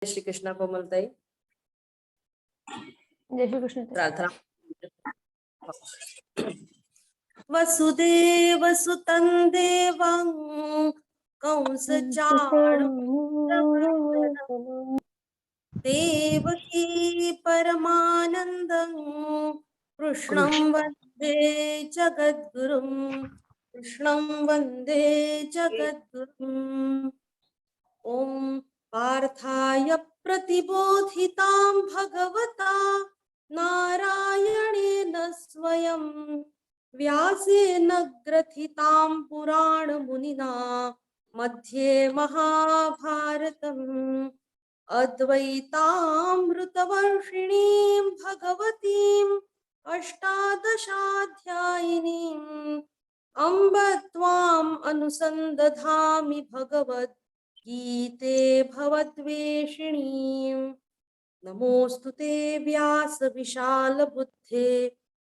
श्री कृष्ण कोमलताई. जय श्री कृष्ण. प्रार्थना. वसुदेव सुतं देवं कंसचाणूरमर्दनं देवकी परमानन्दं कृष्णं वन्दे जगद्गुरुं. कृष्णं वन्दे जगद्गुरुम्. ॐ पार्थाय प्रतिबोधितां भगवता नारायणेन स्वयं व्यासेन ग्रथितां पुराणमुनिना मध्ये महाभारतम् अद्वैतामृतवर्षिणीं भगवतीम् अष्टादशाध्यायिनीम् अम्ब त्वाम् अनुसन्दधामि भगवत् गीते भवद्वेषिणीम्. नमोऽस्तु ते व्यास विशाल बुद्धे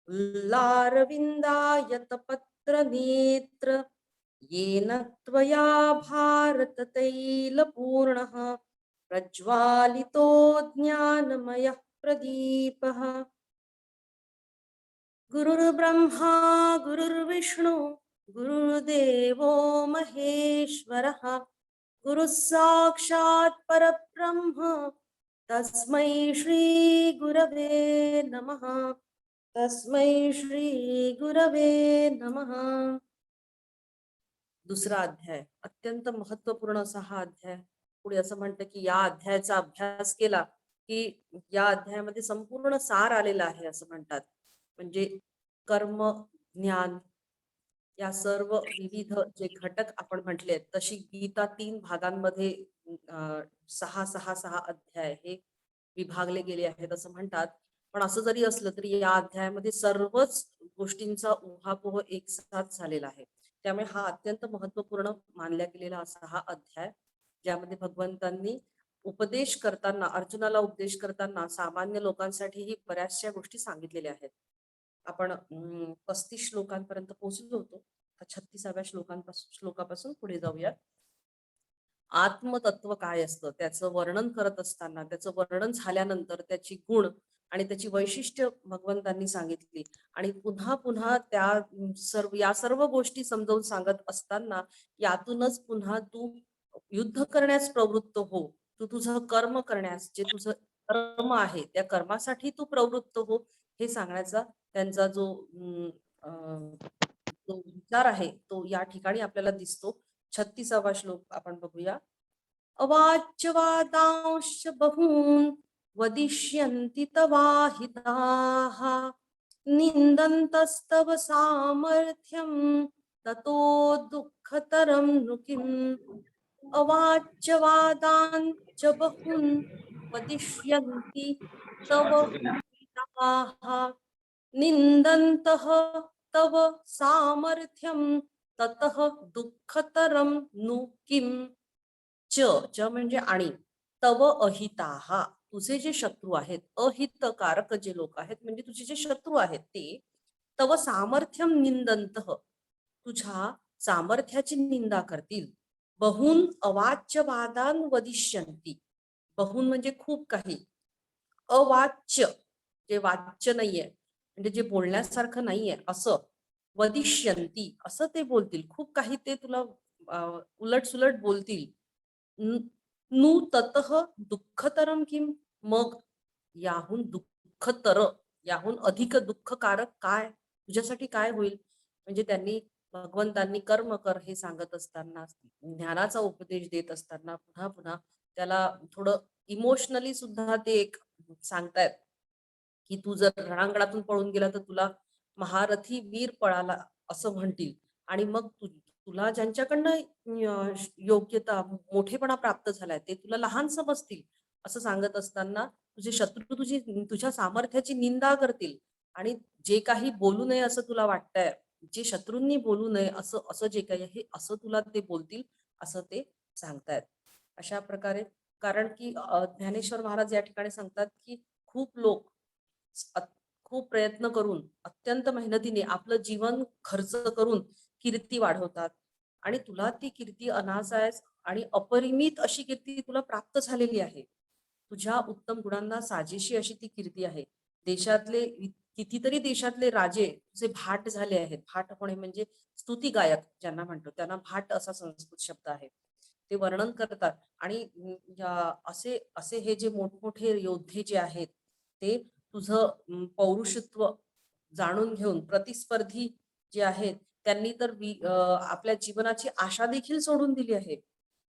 उल्लारविन्दायतपत्रनेत्र येन त्वया भारत तैलपूर्णः प्रज्वालितो ज्ञानमयः प्रदीपः. गुरुर्ब्रह्मा गुरुर्विष्णु गुरुर्देवो महेश्वरः गुरुः साक्षात् परब्रह्म तस्मै श्री गुरवे नमः. तस्मै श्री गुरवे नमः. दुसरा अध्याय अत्यंत महत्वपूर्ण असा हा अध्याय. पुढे असं म्हणतं की या अध्यायाचा अभ्यास केला की या अध्यायामध्ये संपूर्ण सार आलेला आहे असं म्हणतात. म्हणजे कर्म ज्ञान या सर्व विविध जे घटक आपण म्हटले तशी गीता 3 भागांमध्ये 6 अध्याय हे विभागले गेले आहेत असं म्हणतात. पण असं जरी असलं तरी या अध्यायामध्ये सर्वच गोष्टींचा उहापोह एकसाथ झालेला आहे. त्यामुळे हा अत्यंत महत्वपूर्ण मानला गेलेला असा हा अध्याय, ज्यामध्ये भगवंतांनी उपदेश करताना अर्जुनाला उपदेश करताना सामान्य लोकांसाठीही बऱ्याचशा गोष्टी सांगितलेल्या आहेत. आपण 35 श्लोकांपर्यंत पोहोचलो होतो. 36व्या श्लोकापासून पुढे जाऊया. आत्मतत्व काय असतं त्याचं वर्णन करत असताना त्याचं वर्णन झाल्यानंतर त्याची गुण आणि त्याची वैशिष्ट्य भगवंतांनी सांगितली आणि पुन्हा पुन्हा या सर्व गोष्टी समजावून सांगत असताना यातूनच पुन्हा तू युद्ध करण्यास प्रवृत्त हो. तू तुझं कर्म करण्यास, जे तुझं कर्म आहे त्या कर्मासाठी तू प्रवृत्त हो हे सांगण्याचा त्यांचा जो विचार आहे तो या ठिकाणी आपल्याला दिसतो. 36वा श्लोक आपण बघूया. अवाच्यवादांश्च बहून् वदिष्यन्ति तवाहिताः निन्दन्तस्तव सामर्थ्यं ततो दुःखतरं नु किम्. अवाच्यवादांश्च बहून् वदिष्यन्ति तव हिताः निन्दन्तः तव सामर्थ्यं ततः दुःखतरं नु किम्. च म्हणजे आणि तव अहिताहा तुझे जे शत्रू आहेत, अहितकारक जे लोक आहेत म्हणजे तुझे जे शत्रू आहेत ते तव सामर्थ्यम निंदंतः तुझ्या सामर्थ्याची निंदा करतील. बहुन अवाच्यवादान वदिष्यन्ति. बहुन म्हणजे खूप काही, अवाच्य जे वाच्य नाहीये म्हणजे जे बोलण्यासारखं नाहीये असं, वदिष्यन्ति असं ते बोलतील. खूप काही ते तुला उलट सुलट बोलतील. नु ततः दुःखतरम किम. मग याहून दुःखतर, याहून अधिक दुःखकारक काय तुझ्यासाठी काय होईल. म्हणजे भगवंतांनी कर्म कर हे सांगत असताना, ज्ञानाचा उपदेश देत असताना पुन्हा पुन्हा त्याला थोडं इमोशनली सुद्धा ते एक सांगतायत की तू जर रणांगणातून पळून गेला तर तुला महारथी वीर पळाला असं म्हणतील आणि मग तुला ज्यांच्याकडनं योग्यता मोठेपणा प्राप्त झालाय ते तुला लहान समजतील असं सांगत असताना तुझे शत्रू तुझ्या सामर्थ्याची निंदा करतील आणि जे काही बोलू नये असं तुला वाटतंय, जे शत्रूंनी बोलू नये असं जे काही आहे असं तुला ते बोलतील असं ते सांगतायत. अशा प्रकारे, कारण की ज्ञानेश्वर महाराज या ठिकाणी सांगतात की खूप लोक खूप प्रयत्न करून अत्यंत मेहनतीने आपलं जीवन खर्च करून कीर्ती वाढवतात आणि तुला ती कीर्ती अनायास आणि अपरिमित अशी कीर्ती तुला प्राप्त झालेली आहे. तुझ्या उत्तम गुणांना साजेशी अशी ती कीर्ती आहे. देशातले कितीतरी देशातले राजे जे भाट झाले आहेत. भाट होणे म्हणजे स्तुती गायक ज्यांना म्हणतो, त्यांना भाट असा संस्कृत शब्द आहे. ते वर्णन करतात. आणि असे असे हे जे मोठमोठे योद्धे जे आहेत, ते तुझं पौरुषत्व जाणून घेऊन प्रतिस्पर्धी जे आहेत त्यांनी तर आपल्या जीवनाची आशा देखील सोडून दिली आहे.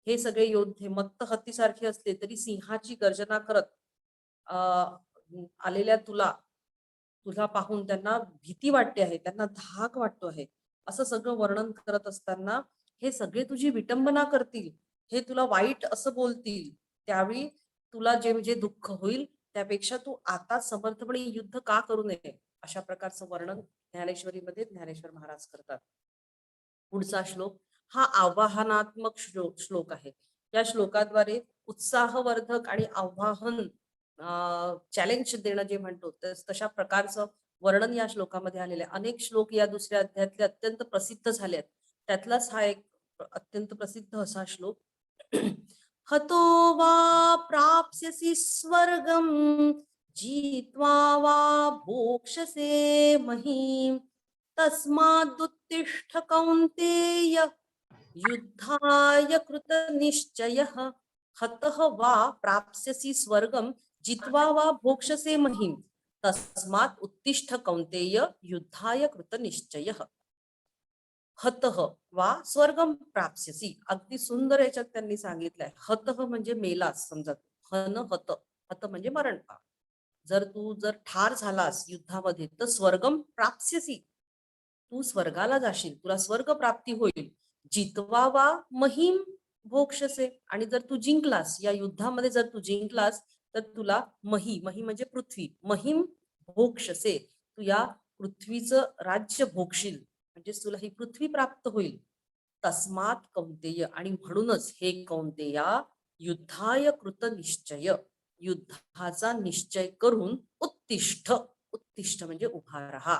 हे सगळे योद्धे मत्त हत्तीसारखे असले तरी सिंहाची गर्जना करत आलेल्या तुला पाहून त्यांना भीती वाटते आहे, त्यांना धाक वाटतो आहे. असं सगळं वर्णन करत असताना हे सगळे तुझी विटंबना करतील, हे तुला वाईट असं बोलतील, त्यावेळी तुला जे जे दुःख होईल त्यापेक्षा तू आता समर्थपणे युद्ध का करू नये, अशा प्रकारचं वर्णन ज्ञानेश्वरीमध्ये ज्ञानेश्वर महाराज करतात. पुढचा श्लोक हा आवाहनात्मक श्लोक आहे. या श्लोकाद्वारे उत्साहवर्धक आणि आव्हान चॅलेंज देणं जे म्हणतो तशा प्रकारचं वर्णन या श्लोकामध्ये आलेलं आहे. अनेक श्लोक या दुसऱ्या अध्यायातले अत्यंत प्रसिद्ध झाले आहेत. त्यातलाच हा एक अत्यंत प्रसिद्ध असा श्लोक. हतो वा प्राप्स्यसि स्वर्गम जित्वा वा भोक्ष्यसे महीम तस्मादुत्तिष्ठ कौन्तेय युद्धाय कृतनिश्चयः हतः वा प्राप्स्यसि स्वर्गम जित्वा वा भोक्ष्यसे महीम तस्मात् उत्तिष्ठ कौन्तेय युद्धाय कृतनिश्चयः. हतः वा स्वर्गम प्राप्स्यसि. अगदी सुंदर याच्यात त्यांनी सांगितलंय. हतः म्हणजे मेलास, समजा हन हत, हत म्हणजे मरण पाव. जर ठार झालास युद्धामध्ये तर स्वर्गम प्राप्स्यसि, तू स्वर्गाला जाशील, तुला स्वर्ग प्राप्ती होईल. जितवा वा महीम भोक्षसे, आणि जर तू जिंकलास या युद्धामध्ये, जर तू जिंकलास तर तुला मही म्हणजे पृथ्वी, महिम भोक्षसे, तू या पृथ्वीचं राज्य भोगशील, म्हणजे तुला ही पृथ्वी प्राप्त होईल. तस्मात कौंतेय, आणि म्हणूनच हे कौंतेया, युद्धाय कृत निश्चय, युद्धाचा निश्चय करून उत्तिष्ठ, उत्तिष्ठ म्हणजे उभा राहा.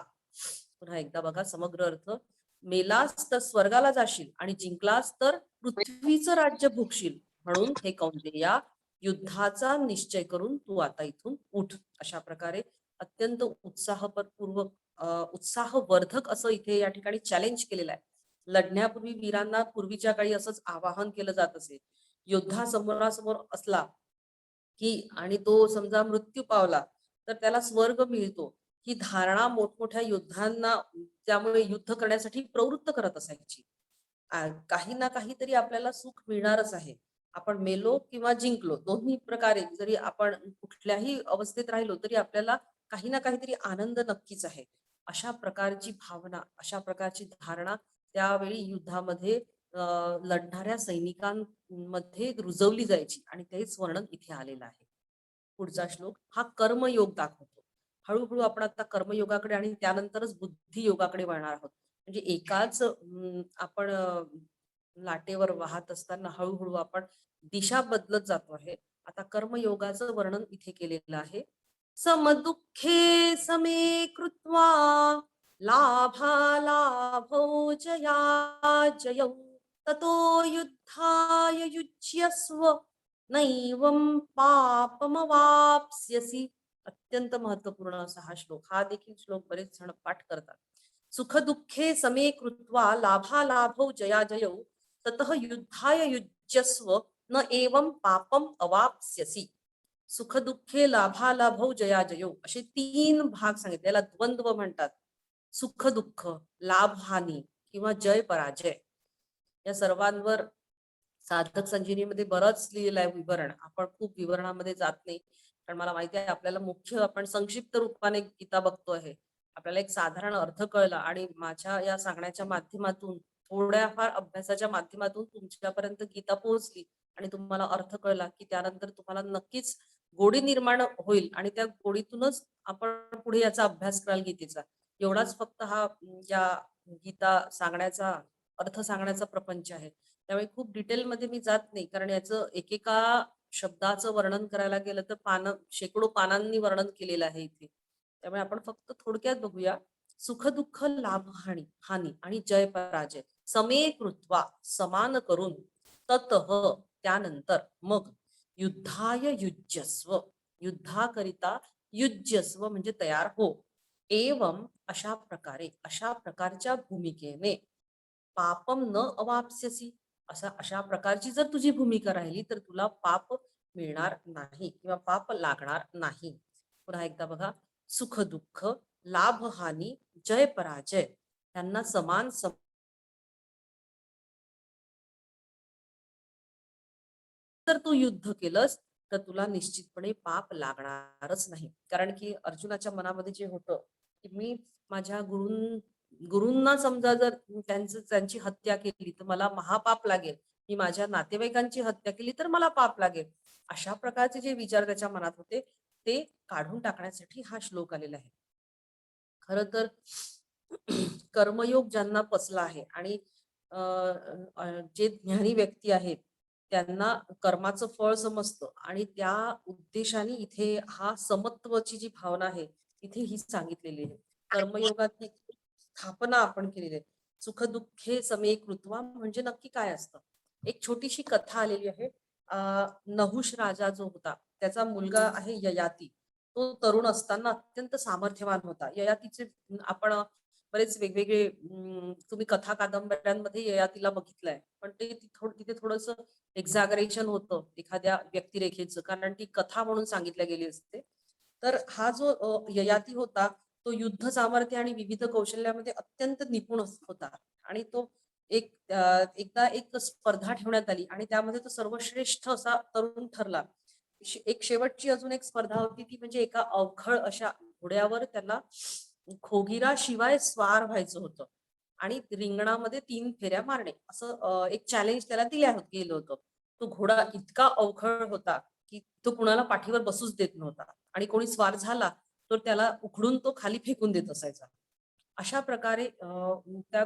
पुन्हा एकदा बघा समग्र अर्थ. मेलास तर स्वर्गाला जाशील आणि जिंकलास तर पृथ्वीचं राज्य भोगशील, म्हणून हे कौंतेया युद्धाचा निश्चय करून तू आता इथून उठ. अशा प्रकारे अत्यंत उत्साहपूर्वक उत्साहवर्धक असं इथे या ठिकाणी चॅलेंज केलेलं आहे. लढण्यापूर्वी वीरांना पूर्वीच्या काळी असंच आवाहन केलं जात असे. योद्धा समोरासमोर असला की आणि तो समजा मृत्यू पावला तर त्याला स्वर्ग मिळतो, ही धारणा मोठमोठ्या योद्ध्यांना त्यामुळे युद्ध करण्यासाठी प्रवृत्त करत असायची. काही ना काहीतरी आपल्याला सुख मिळणारच आहे. आपण मेलो किंवा जिंकलो, दोन्ही प्रकारे जरी आपण कुठल्याही अवस्थेत राहिलो तरी आपल्याला काही ना काहीतरी आनंद नक्कीच आहे. अशा प्रकारची भावना, अशा प्रकारची धारणा त्यावेळी युद्धामध्ये लढणाऱ्या सैनिकांमध्ये रुजवली जायची, आणि तेच वर्णन इथे आलेलं आहे. पुढचा श्लोक हा कर्मयोग दाखवतो. हळूहळू आपण आता कर्मयोगाकडे आणि त्यानंतरच बुद्धी योगाकडे वळणार आहोत. म्हणजे एकाच आपण लाटेवर वाहत असताना हळूहळू आपण दिशा बदलत जातो आहे. आता कर्मयोगाचं वर्णन इथे केलेलं आहे. समदुःखे समे कृत्वा लाभालाभौ जया जयौ ततो युद्धाय युज्यस्व नैवं पापमवाप्स्यसि. अत्यंत महत्वपूर्ण असा हा श्लोक. हा देखील श्लोक बरेच जण पाठ करतात. सुख दुःखे समे कृत्वा लाभालाभौ जया जयौ ततः युद्धाय युज्यस्व न एवं पापम अवाप्स्यसि. सुख दुःखे लाभालाभौ जया जयो, असे 3 भाग सांगितले. याला द्वंद्व म्हणतात. सुख दुःख, लाभ हानी किंवा जय पराजय, या सर्वांवर साधक संजीवनीमध्ये बरंच लिहिलेलं आहे विवरण. आपण खूप विवरणामध्ये जात नाही, कारण मला माहिती आहे आपल्याला मुख्य आपण संक्षिप्त रूपाने गीता बघतो आहे. आपल्याला एक साधारण अर्थ कळला आणि माझ्या या सांगण्याच्या माध्यमातून, थोड्याफार अभ्यासाच्या माध्यमातून तुमच्यापर्यंत गीता पोहोचली आणि तुम्हाला अर्थ कळला की त्यानंतर तुम्हाला नक्कीच गोडी निर्माण होईल आणि त्या गोडीतूनच आपण पुढे याचा अभ्यास कराल गीतेचा. एवढाच फक्त हा या गीता सांगण्याचा, अर्थ सांगण्याचा प्रपंच आहे. त्यामुळे खूप डिटेलमध्ये मी जात नाही, कारण याचं एकेका शब्दाचं वर्णन करायला गेलं तर शेकडो पानांनी वर्णन केलेलं आहे इथे. त्यामुळे आपण फक्त थोडक्यात बघूया. सुख दुःख लाभ हानी आणि जय पराजय समे कृत्वा, समान करून, ततः त्यानंतर, मग युद्धाय युज्यस्व, युद्धाकरिता युज्यस्व म्हणजे तयार हो. एवं अशा प्रकारे, अशा प्रकारच्या भूमिकेने पापम न अवाप्स्यसी, अशा प्रकारची जर तुझी भूमिका राहिली तर तुला पाप मिळणार नाही किंवा पाप लागणार नाही. पुन्हा एकदा बघा, सुख दुःख, लाभ हानी, जय पराजय यांना समान जर तू युद्ध केलंस तर तुला निश्चितपणे पाप लागणारच नाही. कारण की अर्जुनाच्या मनामध्ये जे होतं की मी माझ्या गुरूंना समजा जर त्यांची हत्या केली तर मला महापाप लागेल, मी माझ्या नातेवाईकांची हत्या केली तर मला पाप लागेल, अशा प्रकारचे जे विचार त्याच्या मनात होते ते काढून टाकण्यासाठी हा श्लोक आलेला आहे. खर तर कर्मयोग ज्यांना पचला आहे आणि जे ज्ञानी व्यक्ती आहेत त्यांना कर्माचं फळ समजतं आणि त्या उद्देशाने इथे हा समत्वाची जी भावना आहे इथे ही सांगितलेली आहे. कर्मयोगाची स्थापना आपण केलेली आहे. सुख दुःखे समे कृत्वा म्हणजे नक्की काय असतं. एक छोटीशी कथा आलेली आहे. नहुष राजा जो होता त्याचा मुलगा आहे ययाती. तो तरुण असताना अत्यंत सामर्थ्यवान होता. ययातीचे आपण बरेच वेगवेगळे तुम्ही कथा कादंबऱ्यांमध्ये ययातीला बघितलंय, पण ते तिथे थोडस एक्झॅगरेशन होतं एखाद्या व्यक्तिरेखेचं, कारण ती कथा म्हणून सांगितल्या गेली असते. तर हा जो ययाती होता तो युद्ध सामर्थ्य आणि विविध कौशल्यामध्ये अत्यंत निपुण होता आणि तो एकदा एक स्पर्धा ठेवण्यात आली आणि त्यामध्ये तो सर्वश्रेष्ठ असा तरुण ठरला. एक शेवटची अजून एक स्पर्धा होती ती म्हणजे एका अवखळ अशा घोड्यावर त्याला खोगीरा शिवाय स्वार व्हायचं होतं आणि रिंगणामध्ये 3 फेऱ्या मारणे असं एक चॅलेंज त्याला गेलं होतं. तो घोडा इतका अवखळ होता की तो कुणाला पाठीवर बसूच देत नव्हता आणि कोणी स्वार झाला तर त्याला उखडून तो खाली फेकून देत असायचा. अशा प्रकारे त्या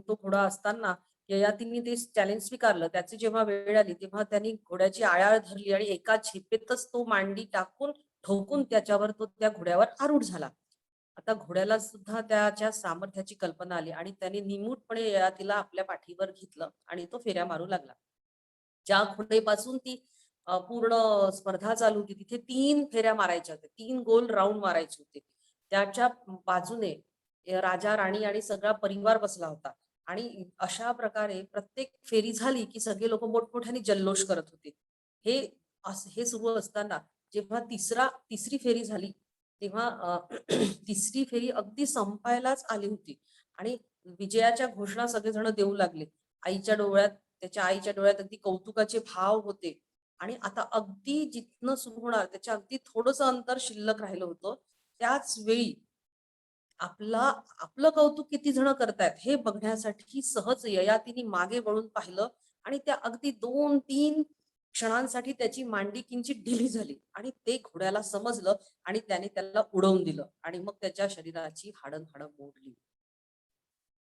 तो घोडा असताना ययातींनी ते चॅलेंज स्वीकारलं. त्याची जेव्हा वेळ आली तेव्हा त्यांनी घोड्याची आयाळ धरली आणि एका झेपेतच तो मांडी टाकून ठोकून त्याच्यावर तो त्या घोड्यावर आरूढ झाला. आता घोड्याला सुद्धा त्याच्या सामर्थ्याची कल्पना आली आणि त्याने निमूटपणे ययातीला आपल्या पाठीवर घेतलं आणि तो फेऱ्या मारू लागला. ज्या घोडेपासून ती पूर्ण स्पर्धा चालू होती तिथे 3 फेऱ्या मारायच्या होत्या, 3 गोल राऊंड मारायचे होते. त्याच्या बाजूने राजा राणी आणि सगळा परिवार बसला होता आणि अशा प्रकारे प्रत्येक फेरी झाली की सगळे लोक मोठमोठ्याने जल्लोष करत होते. हे सुरू असताना जेव्हा तिसरी फेरी झाली तेव्हा तिसरी फेरी अगदी संपायलाच आली होती आणि विजयाच्या घोषणा सगळेजण देऊ लागले. त्याच्या आईच्या डोळ्यात अगदी कौतुकाचे भाव होते आणि आता अगदी जिथनं सुरू होणार त्याच्या अगदी थोडंसं अंतर शिल्लक राहिलं होतं. त्याच वेळी आपलं कौतुक किती जण करतायत हे बघण्यासाठी सहज ययातीने मागे वळून पाहिलं आणि त्या अगदी 2-3 क्षणांसाठी त्याची मांडी किंचित ढिली झाली आणि ते घोड्याला समजलं आणि त्याने त्याला उडवून दिलं आणि मग त्याच्या शरीराची हाडं मोडली.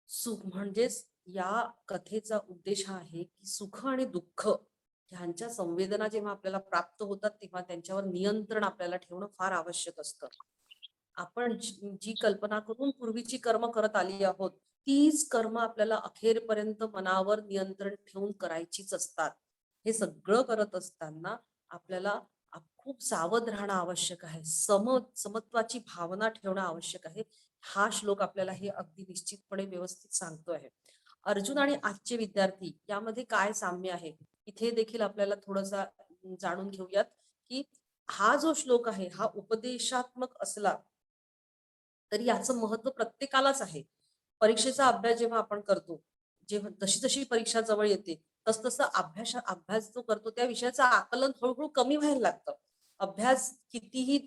सुख म्हणजेच या कथेचा उद्देश हा आहे की सुख आणि दुःख ह्यांच्या संवेदना जेव्हा आपल्याला प्राप्त होतात तेव्हा त्यांच्यावर नियंत्रण आपल्याला ठेवणं फार आवश्यक असतं. आपण जी कल्पना करून पूर्वीची कर्म करत आली आहोत तीच कर्म आपल्याला अखेरपर्यंत मनावर नियंत्रण ठेवून करायचीच असतात. हे सगळं करत असताना आपल्याला खूप सावध राहणं आवश्यक आहे. समत्वाची भावना ठेवणं आवश्यक आहे. हा श्लोक आपल्याला हे अगदी निश्चितपणे व्यवस्थित सांगतो आहे. अर्जुन आणि आजचे विद्यार्थी यामध्ये काय साम्य आहे इथे देखील आपल्याला थोडंसं जाणून घेऊयात की हा जो श्लोक आहे हा उपदेशात्मक असला तरी याचं महत्व प्रत्येकालाच आहे. परीक्षेचा अभ्यास जेव्हा आपण करतो, जेव्हा जशी जशी परीक्षा जवळ येते तसतसं अभ्यास जो करतो त्या विषयाचं आकलन हळूहळू कमी व्हायला लागतं. अभ्यास कितीही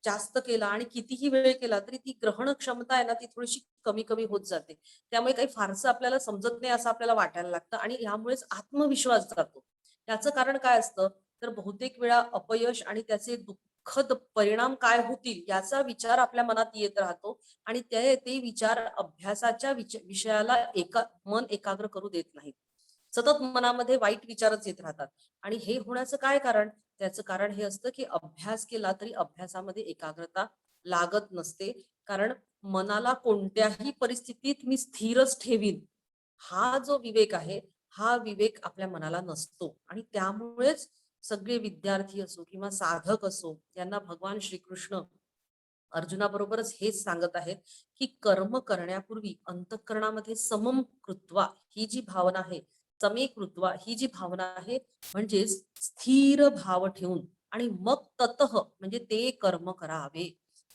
जास्त केला आणि कितीही वेळ केला तरी ती ग्रहण क्षमता आहे ना ती थोडीशी कमी कमी होत जाते. त्यामुळे काही फारसं आपल्याला समजत नाही असं आपल्याला वाटायला लागतं आणि यामुळेच आत्मविश्वास जातो. याचं कारण काय असतं तर बहुतेक वेळा अपयश आणि त्याचे दुःखद परिणाम काय होतील याचा विचार आपल्या मनात येत राहतो आणि ते विचार अभ्यासाच्या विषयाला मन एकाग्र करू देत नाहीत. सतत मनामध्ये वाईट विचारच येत राहतात आणि हे होण्याचं काय कारण त्याचं कारण हे असतं की अभ्यास केला तरी अभ्यासामध्ये एकाग्रता लागत नसते. कारण मनाला कोणत्याही परिस्थितीत मी स्थिरच ठेवीन हा जो विवेक आहे हा विवेक आपल्या मनाला नसतो आणि त्यामुळेच सगळे विद्यार्थी असो किंवा साधक असो, यांना भगवान श्रीकृष्ण अर्जुनाबरोबरच हेच सांगत आहेत की कर्म करण्यापूर्वी अंतःकरणामध्ये समम कृत्वा ही जी भावना आहे, समे कृत्वा ही जी भावना आहे, म्हणजेच स्थिर भाव ठेवून आणि मग ततः म्हणजे ते कर्म करावे.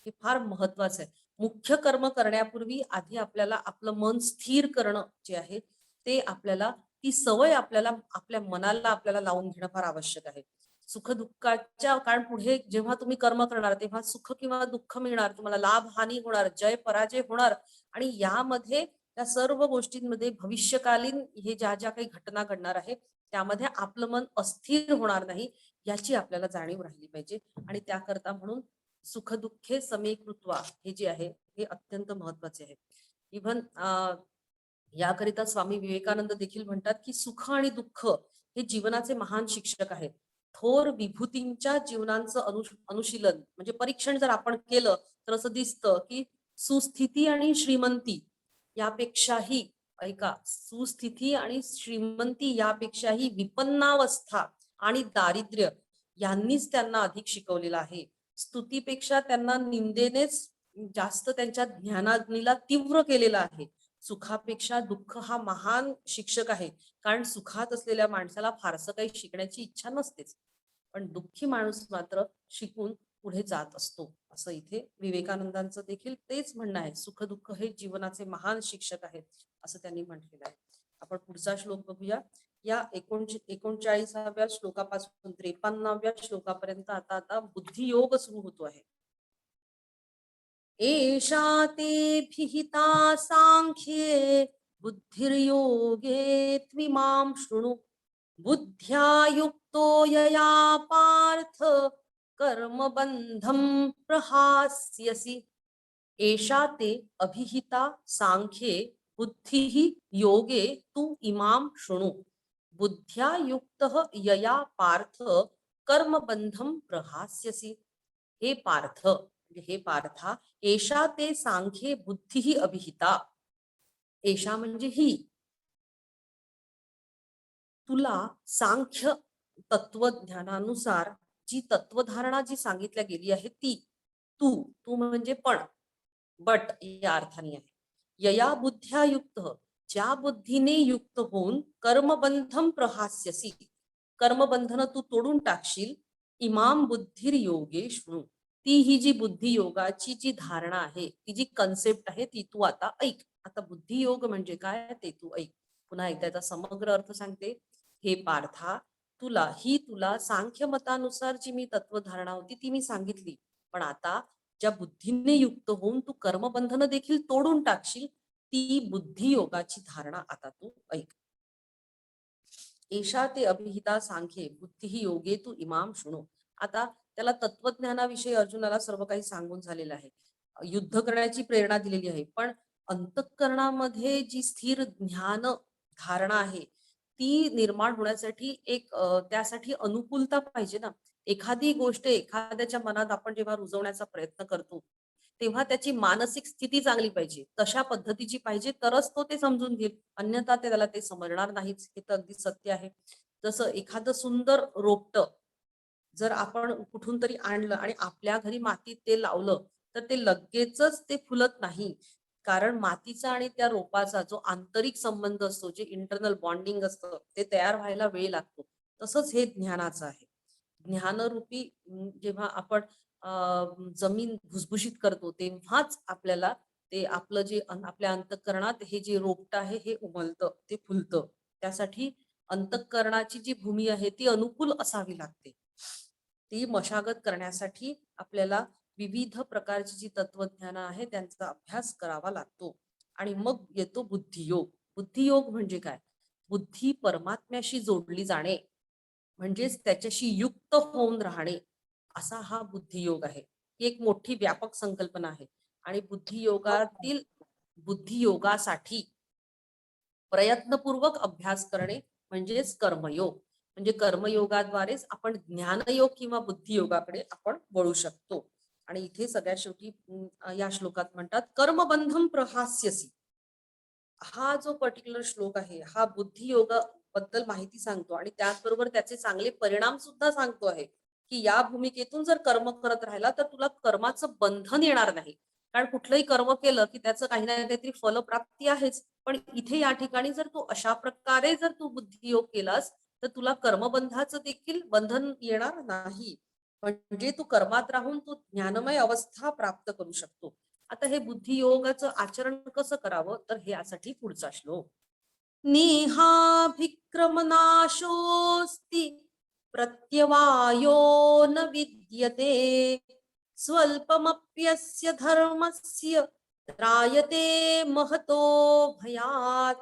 हे फार महत्वाचं आहे. मुख्य कर्म करण्यापूर्वी आधी आपल्याला आपलं मन स्थिर करणं जे आहे ते आपल्याला, ती सवय आपल्याला आपल्या मनाला आपल्याला लावून घेणं फार आवश्यक आहे. सुख दुःखाच्या, कारण पुढे जेव्हा तुम्ही कर्म करणार तेव्हा सुख किंवा दुःख मिळणार, तुम्हाला लाभ हानी होणार, जय पराजय होणार, आणि यामध्ये त्या सर्व गोष्टींमध्ये भविष्यकालीन हे ज्या ज्या काही घटना घडणार आहे त्यामध्ये आपलं मन अस्थिर होणार नाही याची आपल्याला जाणीव राहिली पाहिजे. आणि त्याकरता म्हणून सुख दुःखे समेकृत्वा हे जे आहे हे अत्यंत महत्वाचे आहे. इव्हन याकरिता स्वामी विवेकानंद देखील म्हणतात की सुख आणि दुःख हे जीवनाचे महान शिक्षक आहेत. थोर विभूतींच्या जीवनांचं अनुशीलन म्हणजे परीक्षण जर आपण केलं तर असं दिसतं की सुस्थिती आणि श्रीमंती यापेक्षाही, ऐका, सुस्थिती आणि श्रीमंती यापेक्षाही विपन्नावस्था आणि दारिद्र्य यांनीच त्यांना अधिक शिकवलेलं आहे. स्तुतीपेक्षा त्यांना निंदेनेच जास्त त्यांच्या ज्ञानाग्नीला तीव्र केलेला आहे. सुखापेक्षा दुःख हा महान शिक्षक आहे, कारण सुखात असलेल्या माणसाला फारसं काही शिकण्याची इच्छा नसतेच, पण दुःखी माणूस मात्र शिकून पुढे जात असतो. असं इथे विवेकानंदांचं देखील तेच म्हणणं आहे. सुख दुःख हे जीवनाचे महान शिक्षक आहेत असं त्यांनी म्हटलेलं आहे. आपण पुढचा श्लोक बघूया. या 39व्या श्लोकापासून 53व्या श्लोकापर्यंत आता बुद्धियोग सुरू होतो आहे. एषा ते भिहिता सांख्ये बुद्धिर्योगे त्विमां शृणु बुद्ध्या युक्तो यया पार्थ कर्मबंधं प्रहास्यसि. एषा ते अभिहिता सांख्ये बुद्धिः योगे तु इमां शृणु बुद्ध्या युक्तः यया पार्थ कर्मबंधं प्रहास्यसि. हे पार्थ, हे पार्था, एषा ते सांख्ये बुद्धिः अभिहिता. एषा म्हणजे ही, तुला सांख्य तत्वज्ञानानुसार जी तत्वधारणा जी सांगितल्या गेली आहे ती, तू म्हणजे पण, बट या अर्थाने आहे. यया बुद्ध्या युक्त, ज्या बुद्धीने युक्त होऊन कर्मबंधम प्रहास्यसी, कर्मबंधन तू तोडून टाकशील. इमाम बुद्धिर योगे शृणु, ती ही जी बुद्धी योगाची जी धारणा आहे, ती जी कन्सेप्ट आहे ती तू आता ऐक. आता बुद्धियोग म्हणजे काय ते तू ऐक. पुन्हा एकदा त्याचा समग्र अर्थ सांगते. हे पार्था, तुला सांख्य मतानुसार जी मी तत्वधारणा होती ती मी सांगितली, पण आता ज्या बुद्धीने युक्त होऊन तू कर्मबंधन देखील तोडून टाकशील, ती बुद्धियोगाची धारणा आता तू ऐक. एषा ते अभिहिता सांख्ये बुद्धी योगे तू इमाम शृणु. आता त्याला तत्वज्ञानाविषयी अर्जुनाला सर्व काही सांगून झालेलं आहे, युद्ध करण्याची प्रेरणा दिलेली आहे, पण अंतःकरणामध्ये जी स्थिर ज्ञान धारणा आहे ती निर्माण होण्यासाठी एक त्यासाठी अनुकूलता पाहिजे ना. एखादी गोष्ट एखाद्याच्या मनात आपण जेव्हा रुजवण्याचा प्रयत्न करतो तेव्हा त्याची मानसिक स्थिती चांगली पाहिजे, तशा पद्धतीची पाहिजे, तरच तो ते समजून घेईल, अन्यथा त्याला ते समजणार नाहीच. हे तर अगदी सत्य आहे. जसं एखादं सुंदर रोपट जर आपण कुठून तरी आणलं आणि आपल्या घरी मातीत ते लावलं तर ते लगेचच ते फुलत नाही, कारण मातीचा आणि त्या रोपाचा जो आंतरिक संबंध असतो, जे इंटरनल बॉन्डिंग असतं, ते तयार व्हायला वेळ लागतो. तसंच हे ज्ञानाचं आहे. ज्ञानरूपी जेव्हा आपण जमीन भुसभुशीत करतो तेव्हाच आपल्याला ते आपलं जे आपल्या अंतःकरणात हे जे रोपट आहे हे उमलतं, ते फुलतं. त्यासाठी अंतःकरणाची जी भूमी आहे ती अनुकूल असावी लागते. ती मशागत करण्यासाठी आपल्याला विविध प्रकारची जी तत्वज्ञान आहे त्यांचा अभ्यास करावा लागतो. आणि मग येतो बुद्धियोग. बुद्धियोग म्हणजे काय? बुद्धी परमात्म्याशी जोडली जाणे, म्हणजेच त्याच्याशी युक्त होऊन राहणे, असा हा बुद्धियोग आहे. ही एक मोठी व्यापक संकल्पना आहे. आणि बुद्धियोगासाठी प्रयत्नपूर्वक अभ्यास करणे म्हणजेच कर्मयोग. म्हणजे कर्मयोगाद्वारेच आपण ज्ञानयोग किंवा बुद्धियोगाकडे आपण वळू शकतो. आणि इथे सगळ्यात शेवटी या श्लोकात म्हणतात कर्मबंधम प्रहास्यसी. हा जो पर्टिक्युलर श्लोक आहे हा बुद्धियोग बद्दल माहिती सांगतो आणि त्याचबरोबर त्याचे चांगले परिणाम सुद्धा सांगतो आहे की या भूमिकेतून जर कर्म करत राहिला तर तुला कर्माचं बंधन येणार नाही. कारण कुठलंही कर्म केलं की त्याचं काही ना काहीतरी फलप्राप्ती आहेच. पण इथे या ठिकाणी जर तू अशा प्रकारे जर तू बुद्धियोग केलास तर तुला कर्मबंधाचं देखील बंधन येणार नाही. म्हणजे तू कर्मात राहून तू ज्ञानमय अवस्था प्राप्त करू शकतो. आता हे बुद्धियोगाचं आचरण कसं करावं तर हे यासाठी पुढचा श्लोक. निहाभिक्रमनाशोऽस्ति प्रत्यवायो न विद्यते स्वल्पमप्यस्य धर्मस्य त्रायते महतो भयात्.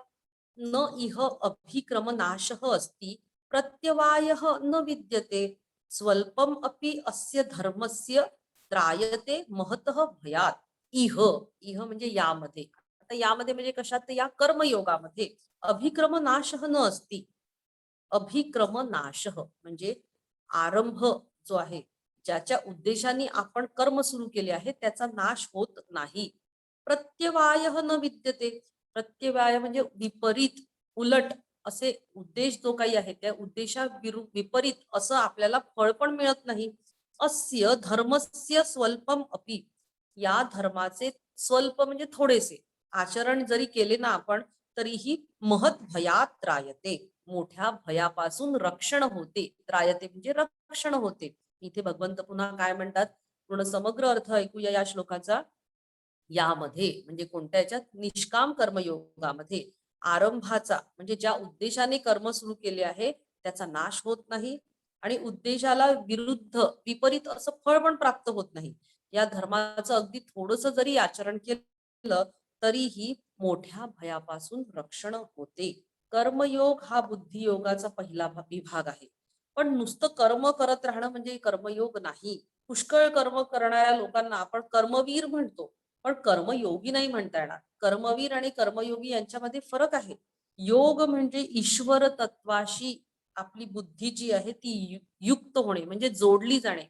न इह अभिक्रमनाशः अस्ति प्रत्यवायः न विद्यते स्वल्पम अपि अस्य धर्मस्य त्रायते महतः भयात्. इह इह म्हणजे यामध्ये. आता यामध्ये म्हणजे कशात तर या कर्मयोगामध्ये अभिक्रम नाशः न असती. अभिक्रम नाशः म्हणजे आरंभ जो आहे ज्याच्या उद्देशाने आपण कर्म सुरू केले आहे त्याचा नाश होत नाही. प्रत्यवायः न विद्यते. प्रत्यवाय म्हणजे विपरीत उलट असे उद्देश जो काही आहे त्या उद्देशा विपरीत असं आपल्याला फळ पण मिळत नाही. अस्य धर्मस्य स्वल्पम अपि. या धर्माचे स्वल्प म्हणजे थोडेसे आचरण जरी केले ना आपण तरीही महत भयात त्रायते. मोठ्या भयापासून रक्षण होते. त्रायते म्हणजे रक्षण होते. इथे भगवंत पुन्हा काय म्हणतात पूर्ण समग्र अर्थ ऐकूया या श्लोकाचा. यामध्ये म्हणजे कोणत्या याच्यात निष्काम कर्मयोगामध्ये आरंभाचा म्हणजे ज्या उद्देशाने कर्म सुरू केले आहे त्याचा नाश होत नाही आणि उद्देशाला विरुद्ध विपरीत असं फळ पण प्राप्त होत नाही. या धर्माचं अगदी थोडस जरी आचरण केलं तरीही मोठ्या भयापासून रक्षण होते. कर्मयोग हा बुद्धियोगाचा पहिला विभाग आहे. पण नुसतं कर्म करत राहणं म्हणजे कर्मयोग नाही. पुष्कळ कर्म करणाऱ्या लोकांना आपण कर्मवीर म्हणतो पण कर्मयोगी नाही म्हणता येणार. कर्मवीर आणि कर्मयोगी यांच्यामध्ये फरक आहे. योग म्हणजे ईश्वर तत्वाशी आपली बुद्धी जी आहे ती युक्त होणे म्हणजे जोडली जाणे.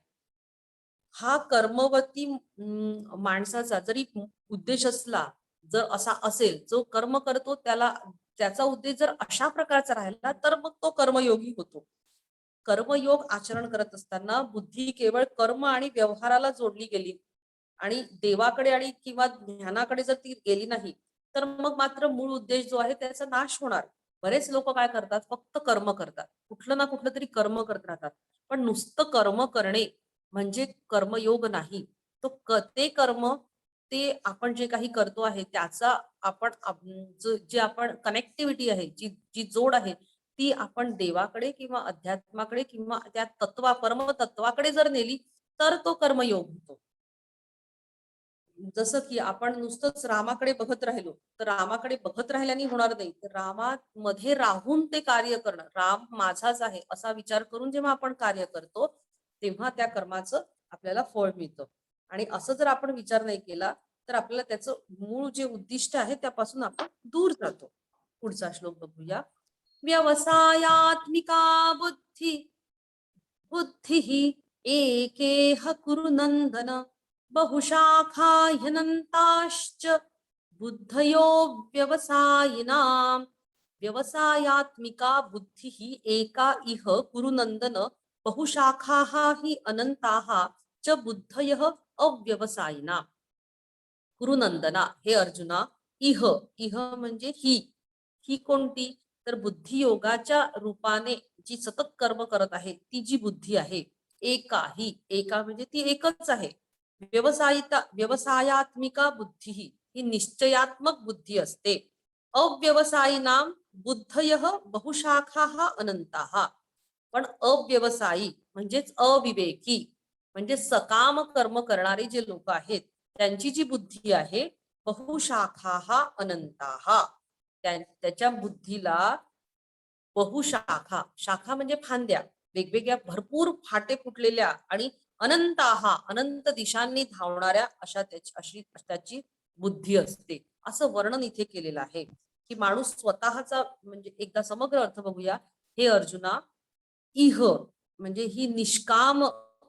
हा कर्मवती माणसाचा जरी उद्देश असला जर असा असेल जो कर्म करतो त्याला त्याचा उद्देश जर अशा प्रकारचा राहिला तर मग तो कर्मयोगी होतो. कर्मयोग आचरण करत असताना बुद्धी केवळ कर्म आणि व्यवहाराला जोडली गेली आणि देवाकडे आणि किंवा ज्ञानाकडे जर ती गेली नाही तर मग मात्र मूळ उद्देश जो आहे त्याचा नाश होणार. बरेच लोक काय करतात फक्त कर्म करतात कुठलं ना कुठलं तरी कर्म करत राहतात. पण नुसतं कर्म करणे म्हणजे कर्मयोग नाही. ते कर्म ते आपण जे काही करतो आहे त्याचा आपण जे आपण कनेक्टिव्हिटी आहे जी जी जोड आहे ती आपण देवाकडे किंवा अध्यात्माकडे किंवा त्या परमतत्वाकडे जर नेली तर तो कर्मयोग होतो. जसं की आपण नुसतंच रामाकडे बघत राहिलो तर रामाकडे बघत राहिल्याने होणार नाही. तर रामामध्ये राहून ते कार्य करणं राम माझाच आहे असा विचार करून जेव्हा आपण कार्य करतो तेव्हा त्या कर्माचं आपल्याला फळ मिळतं. आणि असं जर आपण विचार नाही केला तर आपल्याला त्याचं मूळ जे उद्दिष्ट आहे त्यापासून आपण दूर जातो. पुढचा श्लोक बघूया. व्यवसायात्मिका बुद्धिः एकेह कुरु नन्दन बहुशाखा ह्यनन्ताश्च बुद्धयो व्यवसायिनाम्. व्यवसायात्मिका बुद्धिः एका इह कुरु नन्दन बहुशाखाः हि अनन्ताः च बुद्धयः अव्यवसायिनाम्. कुरुनंदना हे अर्जुना इह इह म्हणजे ही कोणती तर बुद्धियोगाच्या रूपाने जी सतत कर्म करत आहे ती जी बुद्धी आहे एका म्हणजे ती एकच आहे. व्यवसायात्मिका बुद्धी ही निश्चयात्मक बुद्धी असते. अव्यवसायीनाम बुद्धयः बहुशाखा अनंताः. पण अव्यवसायी म्हणजेच अविवेकी म्हणजे सकाम कर्म करणारे जे लोक आहेत त्यांची जी बुद्धी आहे बहुशाखा अनंताः. त्याच्या बुद्धीला बहुशाखा शाखा म्हणजे फांद्या वेगवेगळ्या भरपूर फाटे फुटलेल्या आणि अनंताहा अनंत दिशांनी धावणाऱ्या अशा त्याची बुद्धी असते. असं वर्णन इथे केलेलं आहे की माणूस स्वतःचा म्हणजे एकदा समग्र अर्थ बघूया. हे अर्जुना इह म्हणजे ही निष्काम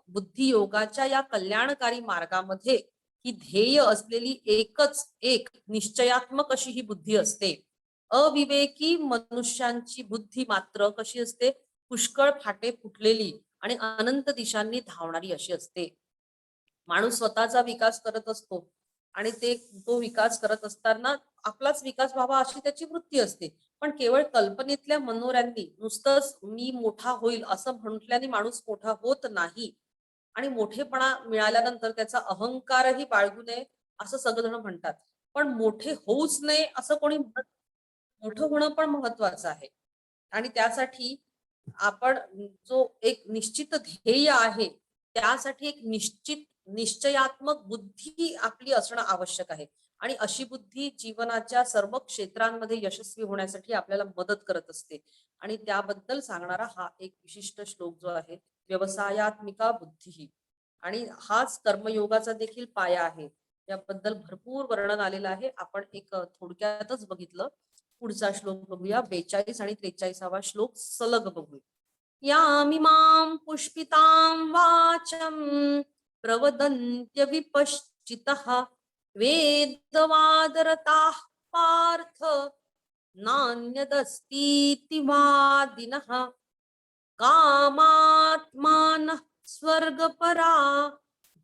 बुद्धियोगाच्या या कल्याणकारी मार्गामध्ये ही ध्येय असलेली एक निश्चयात्मक अशी ही बुद्धी असते. अविवेकी मनुष्यांची बुद्धी मात्र कशी असते, पुष्कळ फाटे फुटलेली आणि अनंत दिशांनी धावणारी अशी असते. माणूस स्वतःचा विकास करत असतो आणि तो विकास करत असताना आपलाच विकास व्हावा अशी त्याची वृत्ती असते. पण केवळ कल्पनेतल्या मनोऱ्यांनी नुसतंच मी मोठा होईल असं म्हटल्याने माणूस मोठा होत नाही. आणि मोठेपणा मिळाल्यानंतर त्याचा अहंकारही बाळगू नये असं सगळेजण म्हणतात. पण मोठे होऊच नये असं कोणी म्हणत. मोठं होणं पण महत्वाचं आहे. आणि त्यासाठी आपण जो एक निश्चित ध्येय आहे, त्यासाठी एक निश्चयात्मक बुद्धी आपली असणं आवश्यक आहे. आणि अशी बुद्धी जीवनाच्या सर्व क्षेत्रांमध्ये यशस्वी होण्यासाठी आपल्याला मदत करत असते. आणि त्याबद्दल सांगणारा हा एक विशिष्ट श्लोक जो आहे, व्यवसायात्मिका बुद्धी, आणि हाच कर्मयोगाचा देखील पाया आहे. याबद्दल भरपूर वर्णन आलेलं आहे. आपण एक थोडक्यातच बघितलं. पुढचा श्लोक बघूया, 42 आणि 43वा श्लोक सलग बघूया. यामिमां पुष्पितां वाचं प्रवदन्त्य विपश्चितः वेदवादरताः पार्थ नान्यदस्तीति वादिनः कामात्मानः स्वर्गपरा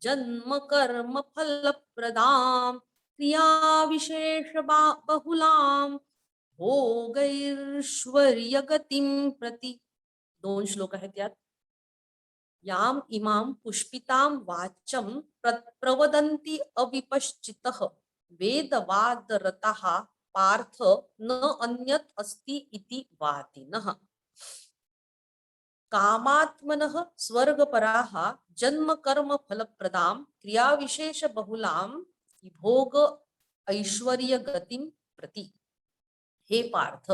जन्म कर्म फलप्रदां क्रियाविशेष बहुलां भोगैश्वर्य गतिं प्रति. 2 श्लोक आहेत यात. याम इमाम पुष्पितां वाचं प्रवदन्ति अविपश्चितः वेदवादरतः पार्थ न अन्यत् अस्ति इति वादिनः कामात्मनः स्वर्गपराः जन्म कर्म फलप्रदां क्रियाविशेष बहुलां भोग ऐश्वर्य गतिं प्रति. हे पार्थ,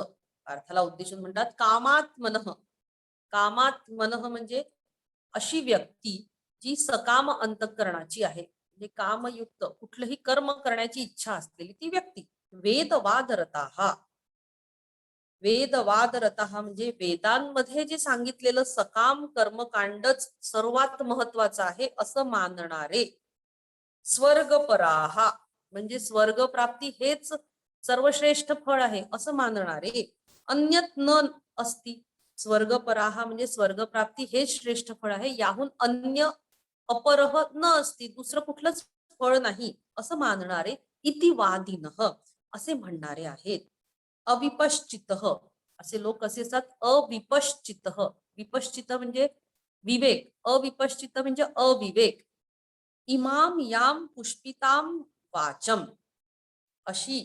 पार्थाला उद्देशून म्हणतात कामात्मनः. कामात्मनः म्हणजे अशी व्यक्ती जी सकाम अंतःकरणाची आहे, म्हणजे कामयुक्त कुठलंही कर्म करण्याची इच्छा असलेली ती व्यक्ती. वेदवादरताः, वेदवादरताः म्हणजे वेदांमध्ये जे सांगितलेलं सकाम कर्मकांडच सर्वात महत्वाचं आहे असं मानणारे. स्वर्गपराः म्हणजे स्वर्ग प्राप्ती हेच सर्वश्रेष्ठ फळ आहे असं मानणारे. अन्यत न अस्ति, स्वर्गपराः म्हणजे स्वर्गप्राप्ती हेच श्रेष्ठ फळ आहे, याहून अन्य अपरह न अस्ति, दुसरं कुठलंच फळ नाही असं मानणारे. इति वादिनः असे म्हणणारे आहेत. अविपश्चितः असे लोक कसे असतात, अविपश्चितः. विपश्चित म्हणजे विवेक, अविपश्चित म्हणजे अविवेक. इमाम याम पुष्पिताम वाचम, अशी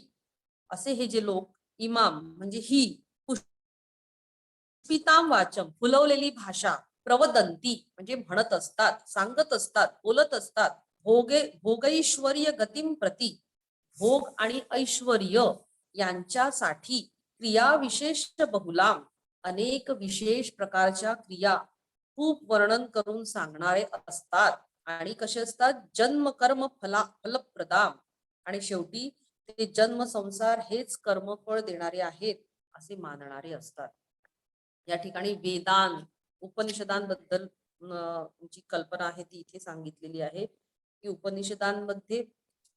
असे हे जे लोक, इमाम म्हणजे ही, पुष्पिताम वाचम फुलवलेली भाषा, प्रवदंती म्हणजे म्हणत असतात, सांगत असतात, बोलत असतात, भोगैश्वर्य गतिम प्रति, भोग आणि ऐश्वर्य यांच्यासाठी क्रिया विशेष बहुलाम, अनेक विशेष प्रकारच्या क्रिया खूप वर्णन करून सांगणारे असतात. आणि कसे असतात, जन्म कर्म फलप्रदाम, आणि शेवटी ते जन्म संसार हेच कर्मफळ देणारे आहेत असे मानणारे असतात. या ठिकाणी वेदांत उपनिषदांबद्दल जी कल्पना आहे ती इथे सांगितलेली आहे की उपनिषदांमध्ये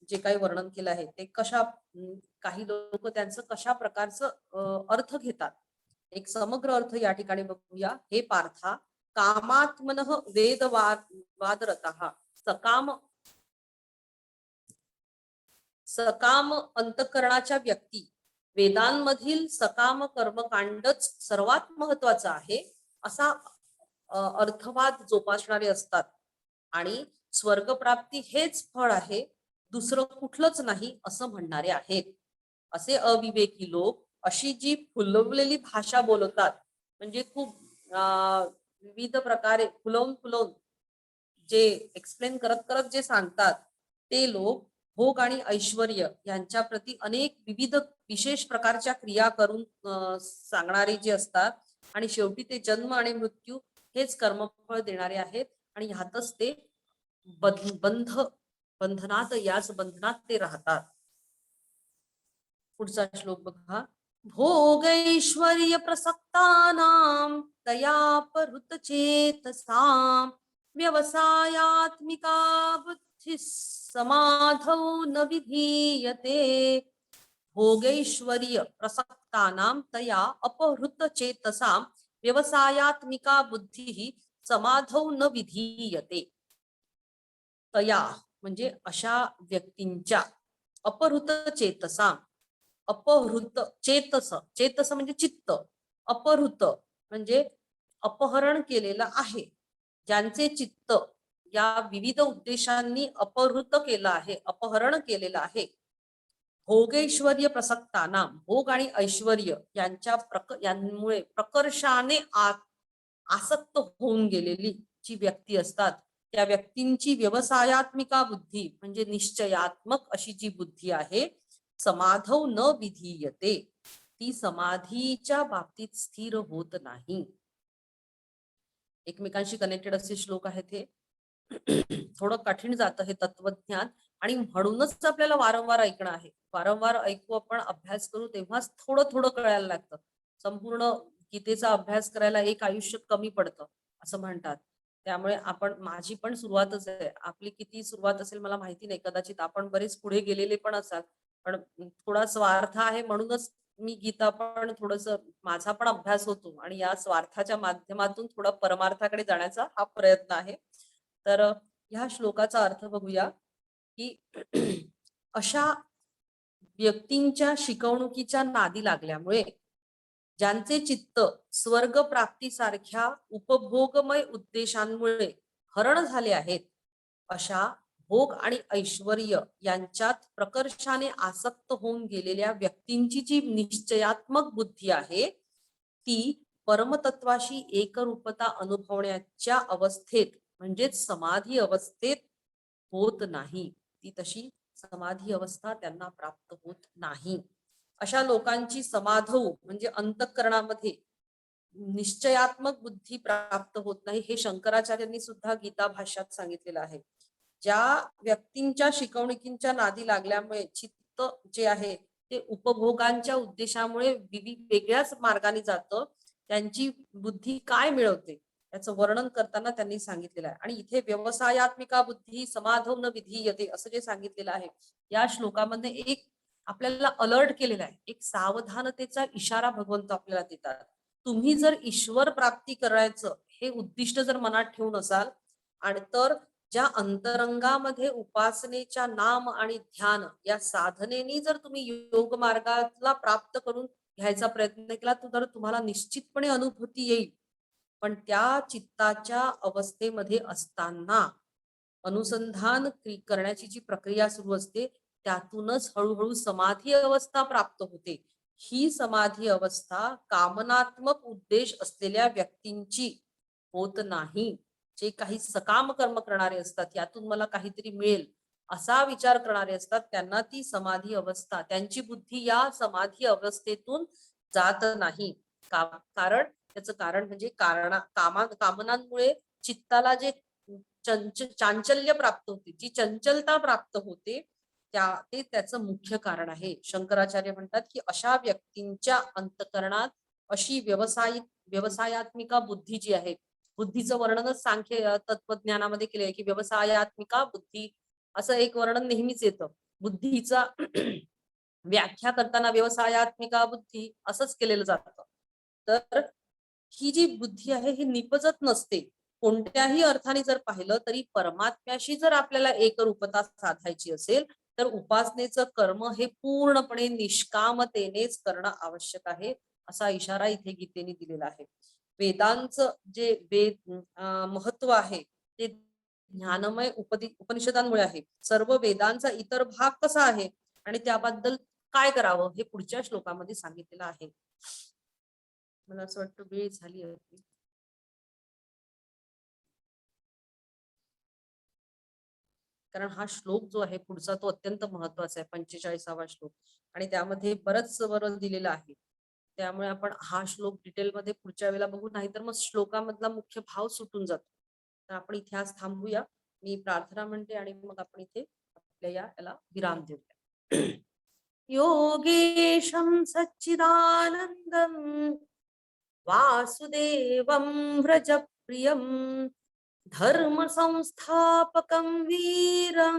जे काही वर्णन केलं आहे ते काही लोक त्यांचं कशा प्रकारचं अर्थ घेतात. एक समग्र अर्थ या ठिकाणी बघूया. हे पार्था, कामात्मनः वेदवादरतः, सकाम अंतःकरणाच्या व्यक्ती वेदांमधील सकाम कर्मकांडच सर्वात महत्वाचं आहे असा अर्थवाद जोपासणारे असतात. आणि स्वर्गप्राप्ती हेच फळ आहे, दुसरं कुठलंच नाही असं म्हणणारे आहेत. असे अविवेकी लोक अशी जी फुलवलेली भाषा बोलतात, म्हणजे खूप विविध प्रकारे फुलवून जे एक्सप्लेन करत करत जे सांगतात, ते लोक भोग आणि ऐश्वर्य यांच्या प्रती अनेक विविध विशेष प्रकारच्या क्रिया करून सांगणारे जे असतात, आणि शेवटी ते जन्म आणि मृत्यू हेच कर्मफळ देणारे आहेत. आणि ह्यातच ते बंधनात, याच बंधनात ते राहतात. पुढचा श्लोक बघा. भोगैश्वर्य प्रसक्तानां दयापरुत चेतसां व्यवसायात्मिका बुद्धिः समाधौ न विधीयते भोगैश्वर्य प्रसक्तानां तया अपहृत चेतसां व्यवसायात्मिका बुद्धिः समाधौ न विधीयते. तया म्हणजे अशा व्यक्तींच्या अपहृत चेतसां, अपहृत चेतस, चेतस म्हणजे चित्त, अपहृत म्हणजे अपहरण केलेलं आहे, ज्यांचे चित्त या विविध उद्देशांनी अपहृत केलं आहे, अपहरण केलेलं आहे. भोगैश्वर्य प्रसक्ताना, भोग आणि ऐश्वर्य यांमुळे प्रकर्षाने आसक्त होऊन गेलेली जी व्यक्ती असतात, त्या व्यक्तींची व्यवसायात्मिका बुद्धी म्हणजे निश्चयात्मक अशी जी बुद्धी आहे, समाधौ न विधीयते, ती समाधीच्या बाबतीत स्थिर होत नाही. एकमेकांशी कनेक्टेड असे श्लोक आहेत हे. थोडं कठीण जातं हे तत्वज्ञान, आणि म्हणूनच आपल्याला वारंवार ऐकणं आहे. वारंवार ऐकू, आपण अभ्यास करू, तेव्हाच थोडं थोडं कळायला लागतं. संपूर्ण गीतेचा अभ्यास करायला एक आयुष्य कमी पडतं असं म्हणतात. त्यामुळे माझी पण सुरुवातच आहे. आपली किती सुरुवात असेल मला माहिती नाही, कदाचित आपण बरेच पुढे गेलेले पण असाल, पण थोडा स्वार्थ आहे म्हणूनच मी गीता पण थोडस माझा पण अभ्यास होतो, आणि या स्वार्थाच्या माध्यमातून थोडा परमार्थाकडे जाण्याचा हा प्रयत्न आहे. तर ह्या श्लोकाचा अर्थ बघूया की अशा व्यक्तींच्या शिकवणुकीच्या नादी लागल्यामुळे ज्यांचे चित्त स्वर्ग प्राप्तीसारख्या उपभोगमय उद्देशांमुळे हरण झाले आहेत, अशा भोग आणि ऐश्वर्य यांच्यात प्रकर्षाने आसक्त होऊन गेलेल्या व्यक्तींची जी निश्चयात्मक बुद्धी आहे, ती परमतत्वाशी एकरूपता अनुभवण्याच्या अवस्थेत म्हणजेच समाधी अवस्थेत होत नाही. ती तशी समाधी अवस्था त्यांना प्राप्त होत नाही. अशा लोकांची समाधौ म्हणजे अंतःकरणामध्ये निश्चयात्मक बुद्धी प्राप्त होत नाही, हे शंकराचार्यांनी सुद्धा गीता भाष्यात सांगितलेलं आहे. ज्या व्यक्तींच्या शिकवणुकींच्या नादी लागल्यामुळे चित्त जे आहे ते उपभोगांच्या उद्देशामुळे वेगळ्याच मार्गाने जातं, त्यांची बुद्धी काय मिळवते याचं वर्णन करताना त्यांनी सांगितलेलं आहे. आणि इथे व्यवसायात्मिका बुद्धी समाधौ न विधीयते असं जे सांगितलेलं आहे, या श्लोकामध्ये एक आपल्याला अलर्ट केलेला आहे, एक सावधानतेचा इशारा भगवंत आपल्याला देतात. तुम्ही जर ईश्वर प्राप्ती करायचं हे उद्दिष्ट जर मनात ठेवून असाल, आणि तर ज्या अंतरंगामध्ये उपासनेच्या नाम आणि ध्यान या साधनेनी जर तुम्ही योग मार्गाला प्राप्त करून घ्यायचा प्रयत्न केला, तर तुम्हाला निश्चितपणे अनुभूती येईल. पण त्या चित्ताच्या अवस्थेमध्ये असताना अनुसंधान करण्याची जी प्रक्रिया सुरू असते, त्यातूनच हळूहळू समाधी अवस्था प्राप्त होते. ही समाधी अवस्था कामनात्मक उद्देश असलेल्या व्यक्तींची होत नाही. जे काही सकाम कर्म करणारे असतात, यातून मला काहीतरी मिळेल असा विचार करणारे असतात, त्यांना ती समाधी अवस्था, त्यांची बुद्धी या समाधी अवस्थेतून जात नाही. कारण त्याचं कारण म्हणजे कामनांमुळे चित्ताला जे चांचल्य प्राप्त होते, जी चंचलता प्राप्त होते, ते त्याचं मुख्य कारण आहे. शंकराचार्य म्हणतात की अशा व्यक्तींच्या अंतकरणात अशी व्यवसायात्मिका बुद्धी जी आहे, बुद्धीचं वर्णनच सांख्य तत्वज्ञानामध्ये केले आहे की व्यवसायात्मिका बुद्धी असं एक वर्णन नेहमीच येतं. बुद्धीचा व्याख्या करताना व्यवसायात्मिका बुद्धी असंच केलेलं जातं. तर ही जी बुद्धी आहे ही निपजत नसते. कोणत्याही अर्थाने जर पाहिलं तरी परमात्म्याशी जर आपल्याला एकरूपता साधायची असेल, तर उपासनेचं कर्म हे पूर्णपणे निष्कामतेनेच करणं आवश्यक आहे, असा इशारा इथे गीतेने दिलेला आहे. वेदांचं जे महत्व आहे ते ज्ञानमय उपनिषदांमुळे आहे. सर्व वेदांचा इतर भाग कसा आहे आणि त्याबद्दल काय करावं हे पुढच्या श्लोकामध्ये सांगितलेलं आहे. मला असं वाटतं वेळ झाली होती. कारण हा श्लोक जो आहे पुढचा तो अत्यंत महत्वाचा आहे, 45वा श्लोक, आणि त्यामध्ये बरंच वर्णन दिलेलं आहे. त्यामुळे आपण हा श्लोक डिटेलमध्ये पुढच्या वेळेला बघू, नाही तर मग श्लोकामधला मुख्य भाव सुटून जातो. तर आपण इथे आज थांबूया. मी प्रार्थना म्हणते आणि मग आपण इथे आपल्या याला विराम देऊया. योगेशं सच्चिदानंदं वासुदेवं व्रजप्रियं धर्म संस्थापकं वीरं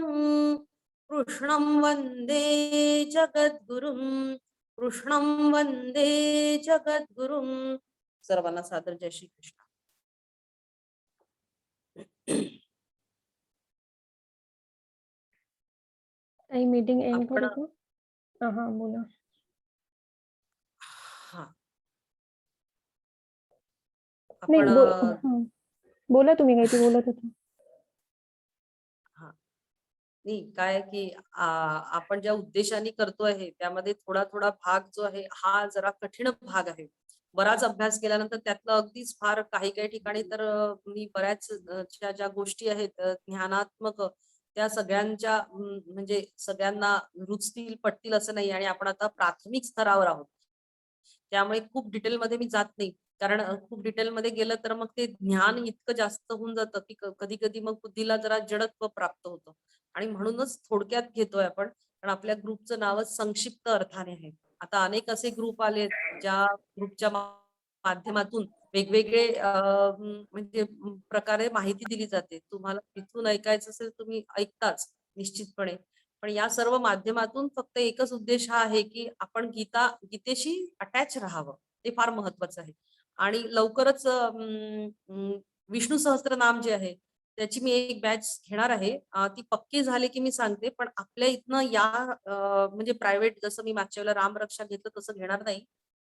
कृष्णं वन्दे जगद्गुरुं कृष्णं वन्दे जगद्गुरुं. सर्वांना सादर जय श्री कृष्ण. काही मीटिंग एंड आपण करू का? हा बोला. हा नाही आपण बोला तुम्ही काहीतरी बोलत होता. हा नाही काय की आपण ज्या उद्देशाने करतो आहे त्यामध्ये थोडा थोडा भाग जो आहे हा जरा कठीण भाग आहे. बराच अभ्यास केल्यानंतर त्यातलं अगदीच फार काही काही ठिकाणी तर मी बऱ्याच ज्या गोष्टी आहेत ज्ञानात्मक त्या सगळ्यांच्या म्हणजे सगळ्यांना रुचतील पटतील असं नाही. आणि आपण आता प्राथमिक स्तरावर आहोत त्यामुळे खूप डिटेलमध्ये मी जात नाही. कारण खूप डिटेलमध्ये गेलं तर मग ते ज्ञान इतकं जास्त होऊन जातं की कधी कधी मग बुद्धीला जरा जडत्व प्राप्त होतं. आणि म्हणूनच थोडक्यात घेतोय आपण. कारण आपल्या ग्रुपचं नावच संक्षिप्त अर्थाने आहे. आता अनेक असे ग्रुप आलेत ज्या ग्रुपच्या माध्यमातून वेगवेगळे म्हणजे प्रकारे माहिती दिली जाते. तुम्हाला तिथून ऐकायचं असेल तुम्ही ऐकताच निश्चितपणे. पण या सर्व माध्यमातून फक्त एकच उद्देश हा आहे की आपण गीतेशी अटॅच राहावं. ते फार महत्वाचं आहे. आणि लवकरच विष्णू सहस्त्रनाम जे आहे त्याची मी एक बॅच घेणार आहे. ती पक्की झाली की मी सांगते. पण आपल्या इथनं या म्हणजे प्रायव्हेट जसं मी मागच्या वेळेला रामरक्षा घेतलं तसं घेणार नाही.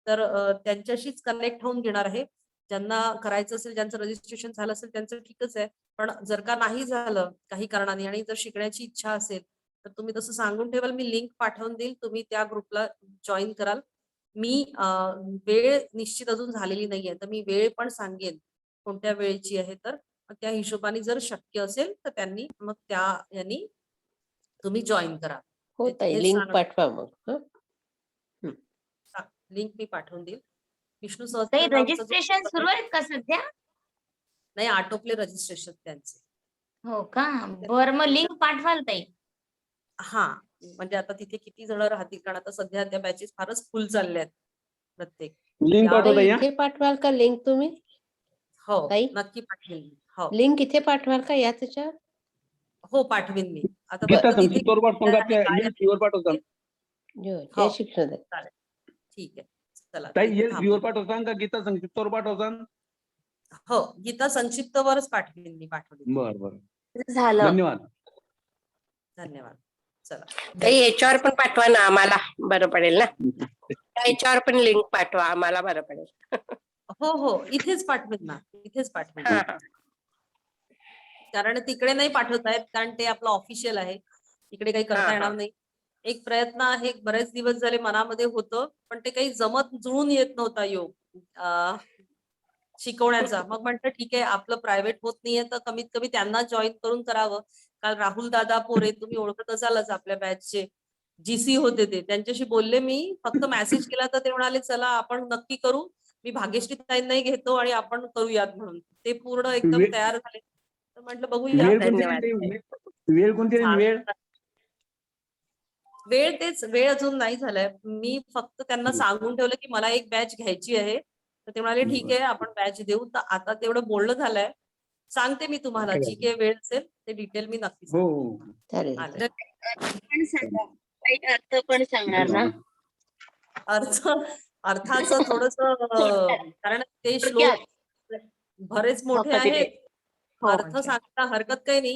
तर त्यांच्याशीच कनेक्ट होऊन घेणार आहे. ज्यांना करायचं असेल ज्यांचं रजिस्ट्रेशन झालं असेल त्यांचं ठीकच आहे. पण जर का नाही झालं काही कारणाने आणि जर शिकण्याची इच्छा असेल तर तुम्ही तसं सांगून ठेवाल. मी लिंक पाठवून देईल. तुम्ही त्या ग्रुपला जॉईन कराल. मी वेळ निश्चित अजून झालेली नाहीये तर मी वेळ पण सांगेन कोणत्या वेळेची आहे. तर त्या हिशोबाने जर शक्य असेल तर त्यांनी मग त्या यांनी तुम्ही जॉईन करा. हो ताई लिंक पाठवा मग. लिंक मी पाठवून देईल. विष्णू ताई सहस्त्रनामचं रजिस्ट्रेशन सुरू आहेत का सध्या? नाही आटोपले रजिस्ट्रेशन त्यांचे. हो का? बरं मग लिंक पाठवाल ताई. हा म्हणजे आता तिथे किती जण राहतील कारण आता सध्या त्या बॅचेस फारच फुल चालल्या आहेत प्रत्येक. लिंक पाठवता या. इथे पाठवाल का लिंक तुम्ही? हो ताई? नक्की पाठवेल. हो लिंक इथे पाठवाल का याच याच्यावर? हो पाठवेन मी. आता गीता फक्त तिथे संक्षिप्तवर पाठवा काय आहे, व्ह्यूवर पाठवता. जय हो शिक्षण. चालेल ठीक आहे. चला ताई तिथे येस थांबू. व्ह्यूवर पाठवता का गीता संक्षिप्तवर पाठवता? हो गीता संक्षिप्तवरच पाठवेन मी. पाठवली. बरं बरं झालं. धन्यवाद. धन्यवाद. चला ताई याच्यावर पण पाठवा ना आम्हाला बरं पडेल ना. याच्यावर पण लिंक पाठवा आम्हाला बरं पडेल. हो हो इथेच पाठवेन ना. इथेच पाठवेन. हा हा. कारण तिकडे नाही पाठवता येत कारण ते आपलं ऑफिशियल आहे. तिकडे काही करता येणार नाही. एक प्रयत्न आहे बरेच दिवस झाले मनामध्ये होतं पण ते काही जमत जुळून येत नव्हता योग शिकवण्याचा. मग म्हटलं ठीक आहे आपलं प्रायव्हेट होत नाहीये तर कमीत कमी त्यांना जॉईन करून करावं. काल राहुल दादा पोरे तुम्ही ओळखत असालच आपल्या बॅचचे जीसी होते ते. त्यांच्याशी बोलले मी. फक्त मेसेज केला तर ते म्हणाले चला आपण नक्की करू. मी भाग्यश्री ताईंनाही घेतो आणि आपण करूयात म्हणून. ते पूर्ण एकदम तयार झाले. तर म्हटलं बघूया. धन्यवाद. वेळ कोणती वेळ? वेळ तेच वेळ अजून नाही झालाय. मी फक्त त्यांना सांगून ठेवलं की मला एक बॅच घ्यायची आहे. तर ते म्हणाले ठीक आहे आपण बॅच देऊ. तर आता तेवढं बोलणं झालंय. सांगते मी तुम्हाला जी काही वेळ असेल ते डिटेल मी नक्की हो चालेल. पण सांगा. काही अर्थ पण सांगणार ना? अर्थाचं थोडस कारण ते श्लोक बरेच मोठे आहेत. अर्थ सांगता हरकत काही नाही.